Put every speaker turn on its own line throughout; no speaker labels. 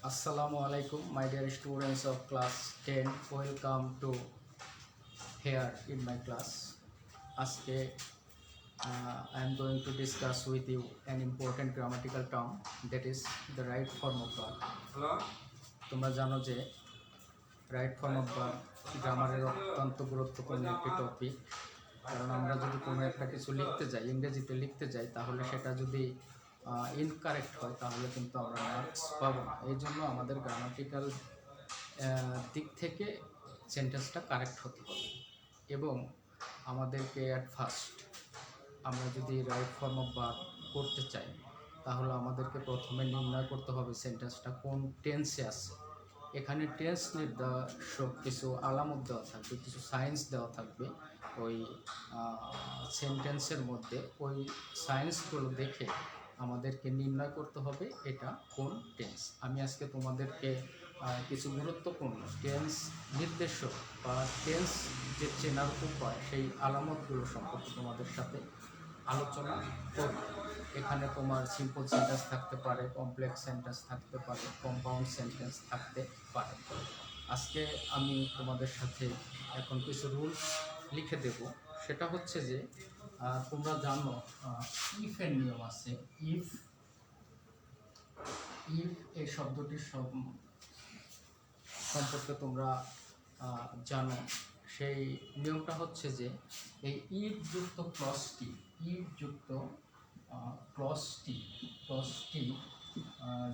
Assalamu alaikum, my dear students of class 10. Welcome to here in my class. Aske I am going to discuss with you an important grammatical term, that is the right form of verb. তোমরা জানো যে right form of verb গ্রামারের অত্যন্ত গুরুত্বপূর্ণ একটি topic. কারণ আমরা যদি কোনো একটা কিছু লিখতে যাই, ইংরেজিতে লিখতে যাই, তাহলে সেটা যদি ইনকারেক্ট হয় তাহলে কিন্তু আমরা মার্কস পাবো না। এই জন্য আমাদের গ্রামাটিক্যাল দিক থেকে সেন্টেন্সটা কারেক্ট হতে হবে এবং আমাদেরকে অ্যাট ফার্স্ট আমরা যদি রাইট ফর্ম অফ ভার্ব করতে চাই তাহলে আমাদেরকে প্রথমে নির্ণয় করতে হবে সেন্টেন্সটা কোন টেন্সে আছে। এখানে টেন্স নির্দেশক কিছু আলামত দেওয়া থাকবে, কিছু সায়েন্স দেওয়া থাকবে ওই সেন্টেন্সের মধ্যে। ওই সায়েন্সগুলো দেখে আমাদেরকে নির্ণয় করতে হবে এটা কোন টেন্স। আমি আজকে তোমাদেরকে কিছু গুরুত্বপূর্ণ টেন্স নির্দেশক বা টেন্স যে চেনার উপায় সেই আলামতগুলো সম্পর্কে তোমাদের সাথে আলোচনা করব। এখানে তোমার সিম্পল সেন্টেন্স থাকতে পারে, কমপ্লেক্স সেন্টেন্স থাকতে পারে, কম্পাউন্ড সেন্টেন্স থাকতে পারে। আজকে আমি তোমাদের সাথে এখন কিছু রুলস লিখে দেব। সেটা হচ্ছে যে তোমরা জানো ইফের নিয়ম আছে। ইফ এই শব্দটির সম্পর্কে তোমরা জানো। সেই নিয়মটা হচ্ছে যে এই ইফ যুক্ত ক্লজটি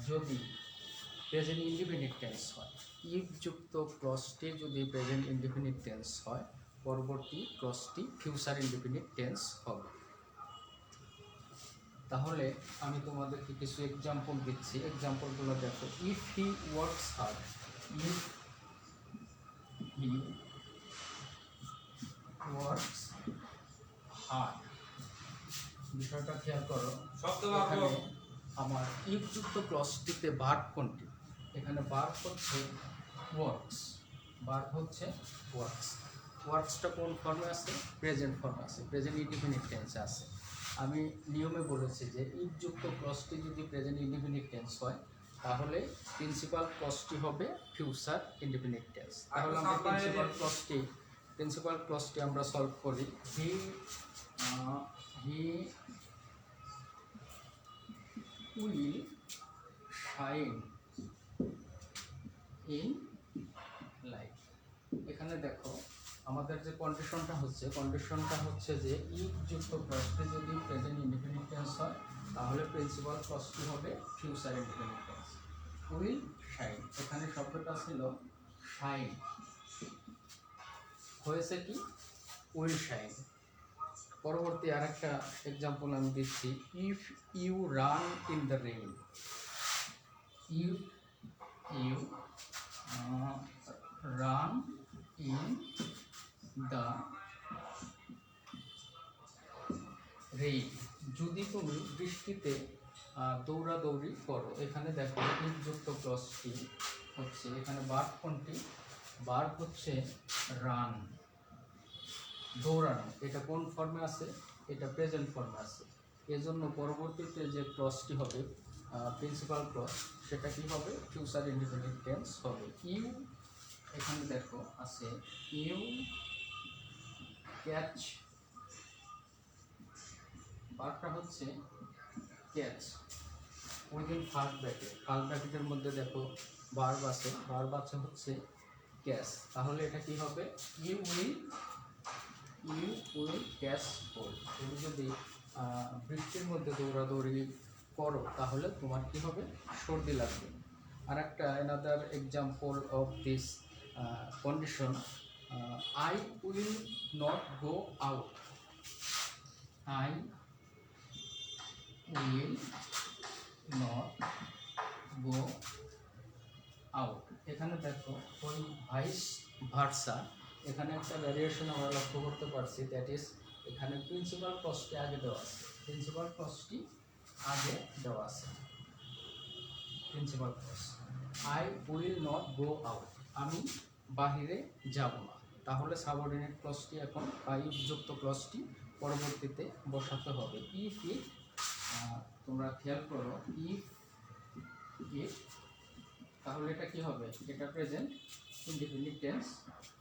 যদি প্রেজেন্ট ইনডিফিনিট টেন্স হয়, ইফ যুক্ত ক্লজটি যদি প্রেজেন্ট ইনডিফিনিট টেন্স হয়, পরবর্তী ক্লজটি ফিউচার ইনডিফিনিট টেন্স হবে। তাহলে আমি তোমাদেরকে কিছু এক্সাম্পল দিচ্ছি, এক্সাম্পলগুলো দেখো। If he works hard, if he works hard, বিষয়টা খেয়াল করো। এখানে আমার ইফ যুক্ত ক্লজটিতে ভার্ব কোনটি? এখানে ভার্ব হচ্ছে ওয়ার্কস, ওয়ার্কসটা কোন ফর্মে আছে? প্রেজেন্ট ফর্মে আছে, প্রেজেন্ট ইনডিফিনিট টেন্সে আছে। আমি নিয়মে বলেছি যে ইফ যুক্ত ক্লজটি যদি প্রেজেন্ট ইনডিফিনিট টেন্স হয় তাহলে প্রিন্সিপাল ক্লজটি হবে ফিউচার ইনডিফিনিট টেন্স। তাহলে আমরা প্রিন্সিপাল ক্লজটি আমরা সলভ করি। He will shine in life. এখানে দেখো আমাদের যে কন্ডিশনটা হচ্ছে যে ইফ যুক্ত ক্লজটি যদি প্রেজেন্ট ইনডিফিনিট টেন্স হয় তাহলে প্রিন্সিপাল ক্লজটি হবে future indefinite tense. Will shine, এখানে শব্দটা ছিল শাইন, হয়েছে কি উইল শাইন। পরবর্তী আরেকটা এক্সাম্পল আমি দিচ্ছি। If you run in the rain, if you run in the rain, যদি তুমি বৃষ্টিতে দৌড়াদৌড়ি করো। এখানে দেখো ইফ যুক্ত ক্লজটি হচ্ছে, এখানে ভার্ব কোনটি? ভার্ব হচ্ছে রান, দৌড়ানো। এটা কোন ফর্মে আছে? এটা প্রেজেন্ট ফর্মে আছে। এজন্য পরবর্তীতে যে ক্লজটি হবে প্রিন্সিপাল ক্লজ, সেটা কি হবে? ফিউচার ইনডিফিনিট টেন্স হবে। ইউ, এখানে দেখো আছে ইউ ক্যাচ, ভার্বটা হচ্ছে ক্যাচ উইদিন ফার্স্ট ব্র্যাকেটের মধ্যে দেখো ভার্ব আছে হচ্ছে ক্যাচ। তাহলে এটা কি হবে? ইউ উইল ক্যাচ বল। তুমি যদি বৃষ্টির মধ্যে দৌড়াদৌড়ি করো তাহলে তোমার কি হবে? সর্দি লাগবে। আর একটা another example of this condition, I will not go out, I will not go out. এখানে দেখো ওই ভাইস ভার্সা, এখানে একটা ভ্যারিয়েশন আমরা লক্ষ্য করতে পারছি। দ্যাট ইজ এখানে প্রিন্সিপাল ক্লজটি আগে দেওয়া আছে, principal clause I will not go out, আমি বাহিরে যাব না। তাহলে সাবঅর্ডিনেট ক্লজটি এখন ইফ যুক্ত ক্লজটি পরবর্তীতে বসাতে হবে। ইফ তোমরা খেয়াল করো, ইফ তাহলে এটা কি হবে, এটা প্রেজেন্ট ইনডিফিনিট টেন্স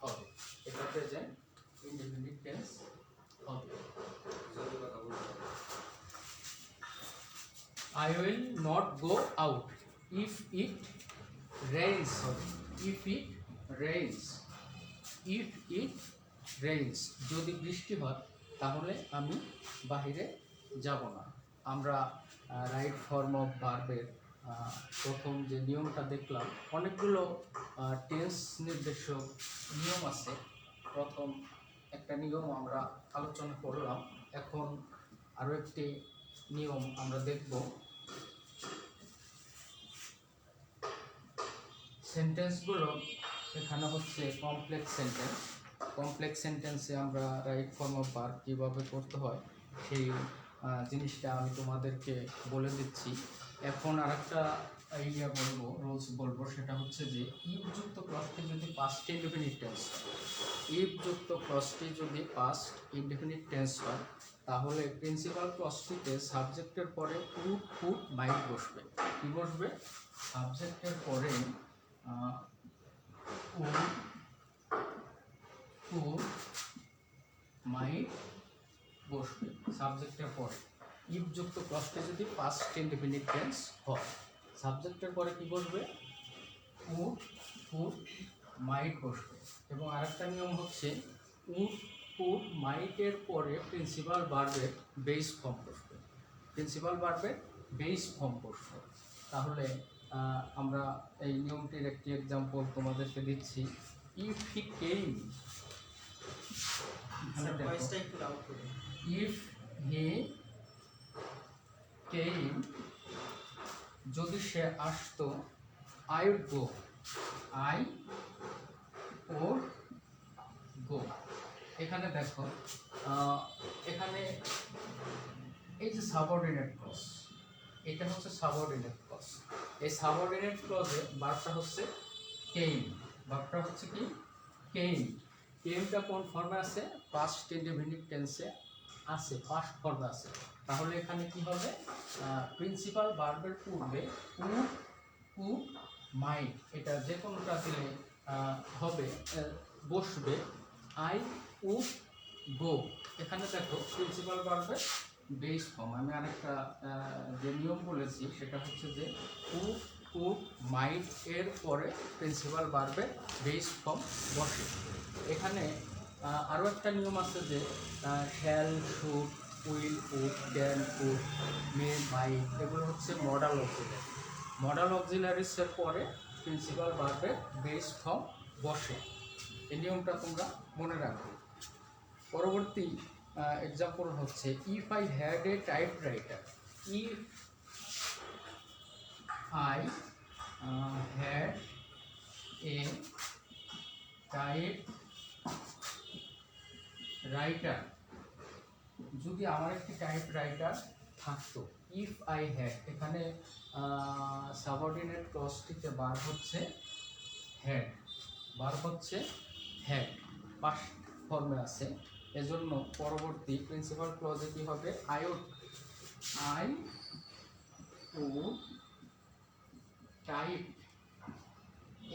হবে, এটা প্রেজেন্ট ইনডিফিনিট টেন্স হবে। I will not go out if it rains. If it rains. If it rains. যদি বৃষ্টি হয় তাহলে আমি বাহিরে যাব না। আমরা রাইট ফর্ম অফ ভার্বের প্রথম যে নিয়মটা দেখলাম, অনেকগুলো টেন্স নির্দেশক নিয়ম আছে। প্রথম একটা নিয়ম আমরা আলোচনা করলাম, এখন আরও একটি নিয়ম আমরা দেখব। সেন্টেন্সগুলো এখানে হচ্ছে কমপ্লেক্স সেন্টেন্স। কমপ্লেক্স সেন্টেন্সে আমরা রাইট ফর্ম অফ ভার্ব কীভাবে করতে হয় সেই জিনিসটা আমি তোমাদেরকে বলে দিচ্ছি। এখন আরেকটা আইডিয়া বলবো, রুলস বলবো, সেটা হচ্ছে যে ইফ যুক্ত ক্লজটি যদি পাস্ট ইনডিফিনিট টেন্স হয়, ইফ যুক্ত ক্লজটি যদি পাস্ট ইনডিফিনিট টেন্স হয় তাহলে প্রিন্সিপাল ক্লজটিতে সাবজেক্টের পরে উড কুড মাইট বসবে। কি বসবে? সাবজেক্টের পরে উড কুড মাইট বসবে সাবজেক্টের পরে। ইফ যুক্ত ক্লজটি যদি পাস্ট ইনডিফিনিট টেন্স হয়, সাবজেক্টের পরে কি বসবে? উড কুড মাইট বসবে। এবং আরেকটা নিয়ম হচ্ছে উড কুড মাইটের পরে প্রিন্সিপাল ভার্বের বেস ফর্ম বসবে। প্রিন্সিপাল ভার্বের বেস ফর্ম বসবে। তাহলে আমরা এই নিয়মটির একটি এক্সাম্পল তোমাদেরকে দিচ্ছি। If he came, if he কেম, যদি সে আসতো, I would go, I would go. এখানে দেখো, এখানে এই যে সাবঅর্ডিনেট ক্লজ, এটা হচ্ছে সাবঅর্ডিনেট ক্লজ। এই সাবঅর্ডিনেট ক্লজে ভার্বটা হচ্ছে কেম, ভার্বটা হচ্ছে কি? কেম। কেমটা কোন ফর্মে আছে? পাস্ট ইনডিফিনিট টেন্সে আছে, পাস্ট ফর্মে আছে। তাহলে এখানে কি হবে? প্রিন্সিপাল ভার্বের পূর্বে উড কুড মাইট, এটা যে কোনোটা দিলে হবে, বসবে আই উড গো। এখানে দেখো প্রিন্সিপাল ভার্বের বেস ফর্ম। আমি আরেকটা যে নিয়ম বলেছি সেটা হচ্ছে যে উড কুড মাইট এর পরে প্রিন্সিপাল ভার্বের বেস ফর্ম বসে। এখানে আরও একটা নিয়ম আছে যে shall, should, will, would, can, could, may, might, এগুলো হচ্ছে মডাল অক্সিলারি। মডাল অক্সিলারিসের পরে প্রিন্সিপাল ভার্বের বেস ফর্ম বসে। এই নিয়মটা তোমরা মনে রাখো। পরবর্তী এক্সাম্পল হচ্ছে if I had a typewriter. If I had a typewriter, যদি আমার একটি টাইপরাইটার থাকতো। ইফ আই হ্যাড, এখানে সাবঅর্ডিনেট ক্লজটিতে ভার্ব হচ্ছে হ্যাড, ভার্ব হচ্ছে হ্যাড, পাস্ট ফর্মে আছে। এজন্য পরবর্তী প্রিন্সিপাল ক্লজে কি হবে? I would type.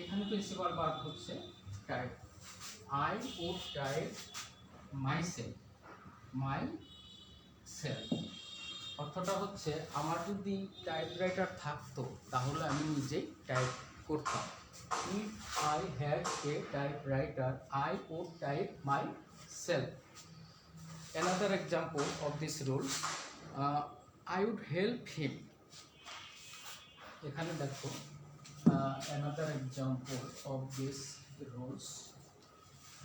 এখানে প্রিন্সিপাল ভার্ব হচ্ছে type. I would type myself, অর্থটা হচ্ছে আমার যদি টাইপরাইটার থাকতো তাহলে আমি নিজেই টাইপ করতাম। If I had a typewriter I would type myself. Another example of this rule, I would help him. এখানে দেখো another example of this rules,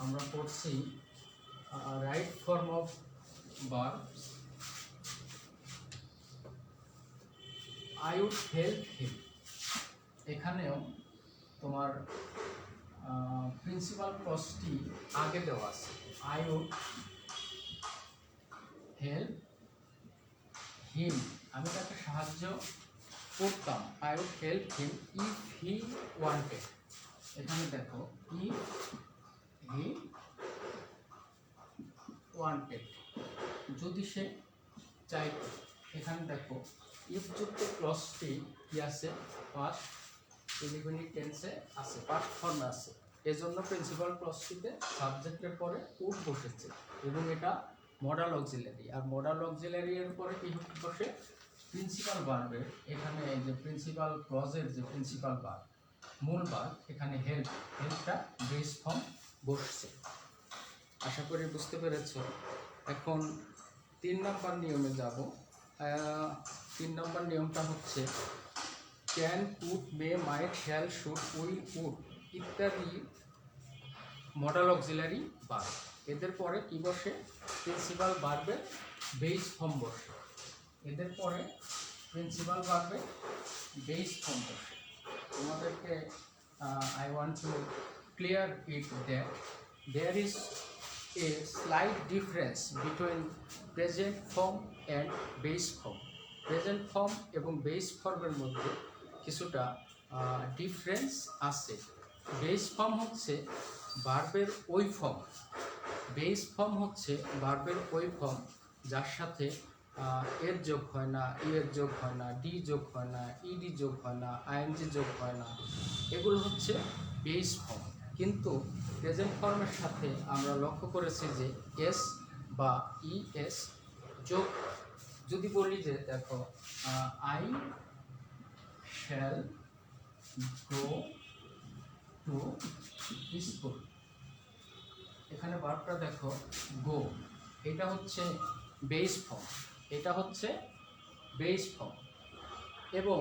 আমরা পড়ছি right form of verbs, I would help him। এখানেও তোমার principal ক্লজটি আগে দেওয়া আছে, I would help him, আমি তাকে সাহায্য করতাম। I would help him if he wanted। এখানে দেখো if he wanted, যদি সে চাইতো। এখানে দেখো ইফ যুক্ত ক্লজটি কি আছে? পাস্ট ইনডিফিনিট টেন্সে আছে, পাস্ট ফর্মে আছে, এজন্য প্রিন্সিপাল ক্লজটিতে সাবজেক্টের পরে উড বসেছে এবং এটা মডাল অক্সিলারি। আর মডাল অক্সিলারি এর পরে কি বসে? প্রিন্সিপাল ভার্বের, এখানে এই যে প্রিন্সিপাল ক্লজের যে প্রিন্সিপাল ভার্ব, মূল ভার্ব, এখানে হেল্পটা বেস ফর্ম বসছে। আশা করি বুঝতে পেরেছো। এখন 3 নম্বর নিয়মে যাব। 3 নম্বর নিয়মটা হচ্ছে can, could, may, might, shall, should, will, would ইত্যাদি মডাল অক্সিলারি ভার্ব, এদের পরে কি বসে? প্রিন্সিপাল ভার্বের বেস ফর্ম বসে। এদের পরে প্রিন্সিপাল ভার্বের বেস ফর্ম বসে। তোমাদেরকে I want to clear it that there is a slight difference between present form and base form. Present form এবং বেস ফর্মের মধ্যে কিছুটা ডিফারেন্স আছে। বেস ফর্ম হচ্ছে ভার্বের ওই ফর্ম, বেস ফর্ম হচ্ছে ভার্বের ওই ফর্ম যার সাথে এর যোগ হয় না, এর যোগ হয় না, ডি যোগ হয় না, ইডি যোগ হয় না, আইএনজি যোগ হয় না, এগুলো হচ্ছে বেস ফর্ম। কিন্তু প্রেজেন্ট ফর্মের সাথে আমরা লক্ষ্য করেছি যে এস বা ইএস যোগ। যদি বলি যে দেখো I shall go to school, এখানে ভার্বটা দেখো গো, এটা হচ্ছে বেস ফর্ম, এটা হচ্ছে বেস ফর্ম। এবং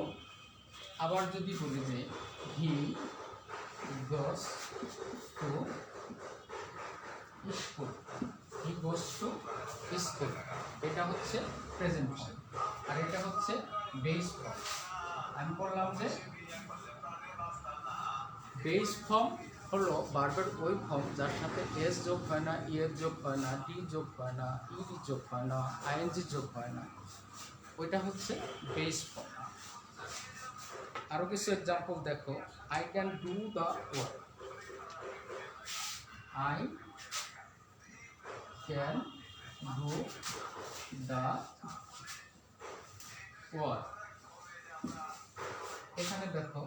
আবার যদি বলি যে he goes to school, he goes to school, এটা হচ্ছে প্রেজেন্ট ফর্ম আর এটা হচ্ছে বেস ফর্ম। আমি বললাম যে বেস ফর্ম হলো ভার্বের ওই ফর্ম যার সাথে এস যোগ হয় না, এর যোগ হয় না, ডি যোগ হয় না, ইডি যোগ হয় না, আইএনজি যোগ হয় না, ওইটা হচ্ছে বেস ফর্ম। আরো কিছু এক্সাম্পল দেখো, I can do the work, I can do the work. এখানে দেখো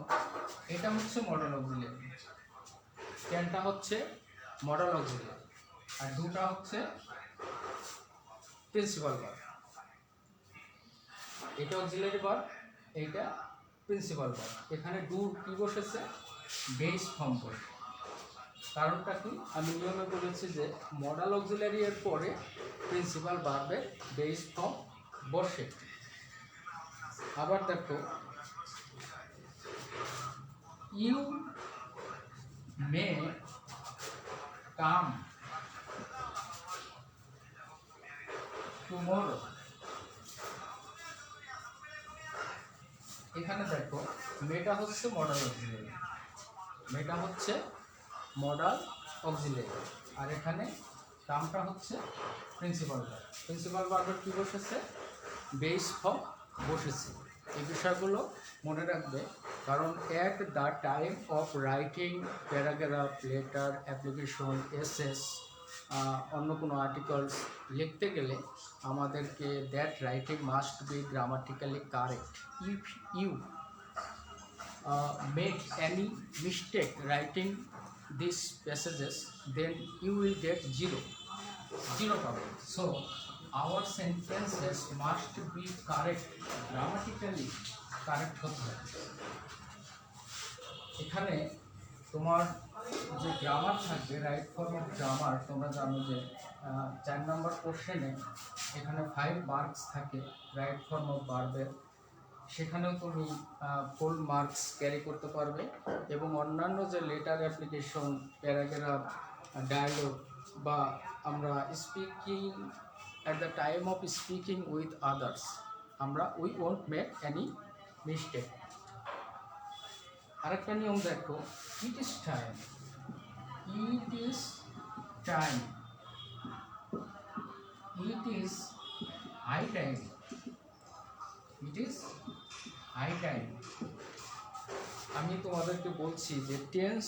এটা হচ্ছে মডাল অক্সিলারি, ক্যানটা হচ্ছে মডাল অক্সিলারি আর ডুটা হচ্ছে প্রিন্সিপাল ভার্ব। এটা অক্সিলারি ভার্ব, এইটা প্রিন্সিপাল ভার্ব। এখানে ডু কি বসেছে? বেস ফর্ম বসে। কারণটা কি? আমি নিয়মে বলেছি যে মডাল অক্সিলারি এর পরে প্রিন্সিপাল ভার্বের বেস ফর্ম বসে। আবার দেখো ইউ মে কাম টুমরো, এখানে দেখো মেটা হচ্ছে মডাল অক্সিলারি, মেটা হচ্ছে মডাল অক্সিলারি আর এখানে কামটা হচ্ছে প্রিন্সিপাল ভার্ব। প্রিন্সিপাল ভার্বের কি বসেছে? বেস ফর্ম বসেছে। এই বিষয়গুলো মনে রাখবে, কারণ at the time of writing paragraph, letter, application, essay, অন্য কোনো আর্টিকেলস লিখতে গেলে আমাদেরকে that writing must be grammatically correct. If you make any mistake writing these passages, then you will get zero problem. So our sentences must be correct, grammatically correct হতে হবে। এখানে তোমার যে গ্রামার থাকবে, রাইট ফর্ম অফ গ্রামার, তোমরা জানো যে 4 নম্বর কোশ্চেনে এখানে 5 মার্কস থাকে রাইট ফর্ম অফ ভার্বের, সেখানেও তুমি ফুল মার্কস ক্যারি করতে পারবে। এবং অন্যান্য যে লেটার, অ্যাপ্লিকেশন, প্যারাগ্রাফ, ডায়ালগ বা আমরা speaking at the time of speaking with others, আমরা we won't make any mistake. আরেকটা নিয়ম দেখো, it is time, it is time, it is high time, it is high time. আমি তোমাদেরকে বলছি যে টেন্স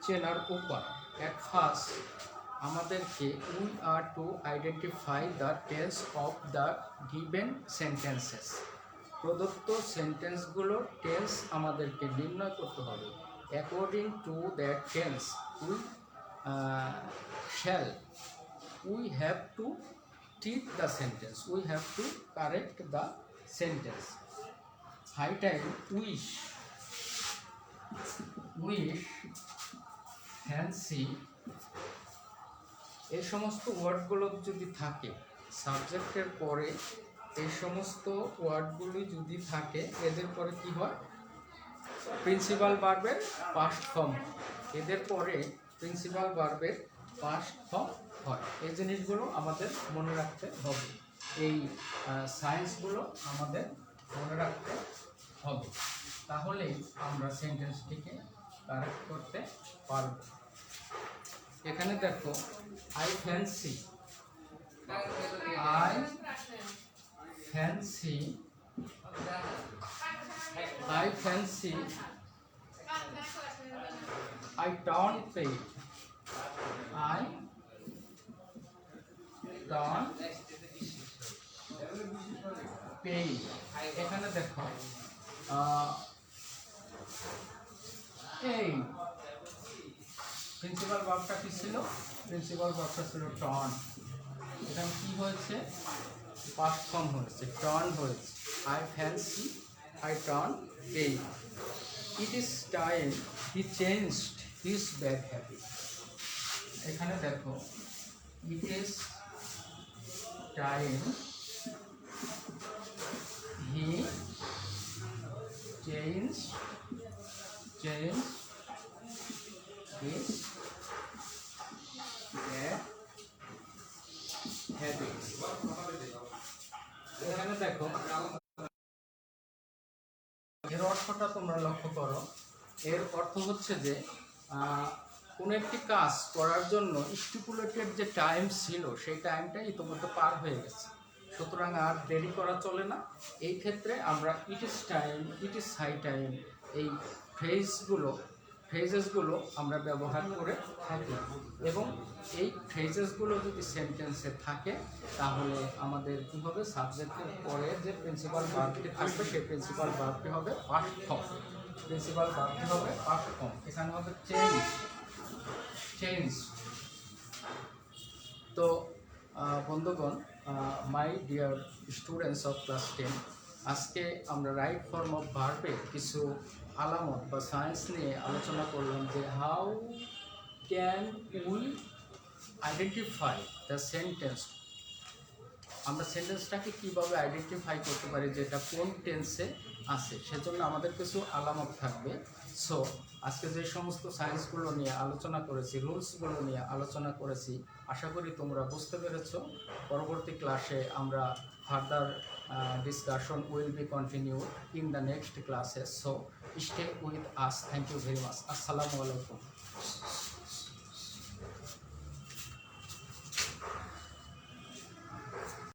চেনার উপায়, অ্যাট ফার্স্ট আমাদেরকে we are to identify the tense of the given sentences. প্রদত্ত সেন্টেন্সগুলোর টেন্স আমাদেরকে নির্ণয় করতে হবে। According to that tense we have to treat the sentence, we have to correct the sentence. High time, wish, fancy, এই সমস্ত ওয়ার্ডগুলো যদি থাকে সাবজেক্টের পরে, এই সমস্ত ওয়ার্ডগুলি যদি থাকে এদের পরে কি হয়, প্রিন্সিপাল ভার্বের পাস্ট ফর্ম, এদের পরে প্রিন্সিপাল ভার্বের পাস্ট ফর্ম হয়। এই জিনিসগুলো আমাদের মনে রাখতে হবে, এই সায়েন্সগুলো আমাদের মনে রাখতে হবে, তাহলেই আমরা সেন্টেন্সটিকে কারেক্ট করতে পারব। এখানে দেখো, I fancy I don't pay, I don't pay। এখানে দেখো এই প্রিন্সিপাল ভার্বটা কি ছিল, প্রিন্সিপাল ভার্বটা ছিল টর্ন। এখানে কি হয়েছে, পাস্ট ফর্ম হয়েছে, টর্ন হয়েছে। I fancy, I torn pay. It is time he changed his bad habit. এখানে দেখো, it is time he changed his bad habit. এখানে দেখো, এর অর্থটা তোমরা লক্ষ্য করো। এর অর্থ হচ্ছে যে কোনো একটি কাজ করার জন্য স্টিপুলেটেড যে টাইম ছিল সেই টাইমটা ইতিমধ্যে পার হয়ে গেছে, সুতরাং আর দেরি করা চলে না। এই ক্ষেত্রে আমরা it is time, it is high time, এই ফ্রেজেসগুলো আমরা ব্যবহার করে থাকি, এবং এই ফ্রেজেসগুলো যদি সেন্টেন্সে থাকে তাহলে আমাদের কী হবে, সাবজেক্টের পরে যে প্রিন্সিপাল ভার্বটি থাকবে সেই প্রিন্সিপাল ভার্বটি হবে পাস্ট ফর্ম, প্রিন্সিপাল ভার্বটি হবে পাস্ট ফর্ম। এখানে হবে চেঞ্জ। তো বন্ধুগণ, my dear students of class 10, আজকে আমরা রাইট ফর্ম অফ ভার্বের কিছু আলামত বা সায়েন্স নিয়ে আলোচনা করলাম, যে how can we identify the sentence. আমরা সেন্টেন্সটাকে কীভাবে আইডেন্টিফাই করতে পারি যে এটা কোন টেন্সে আছে, সেজন্য আমাদের কিছু আলামত থাকবে। সো আজকে যে সমস্ত সায়েন্সগুলো নিয়ে আলোচনা করেছি, রুলসগুলো নিয়ে আলোচনা করেছি, আশা করি তোমরা বুঝতে পেরেছো। পরবর্তী ক্লাসে আমরা further discussion will be continued in the next classes. So stay with us. Thank you very much. Assalamu alaikum.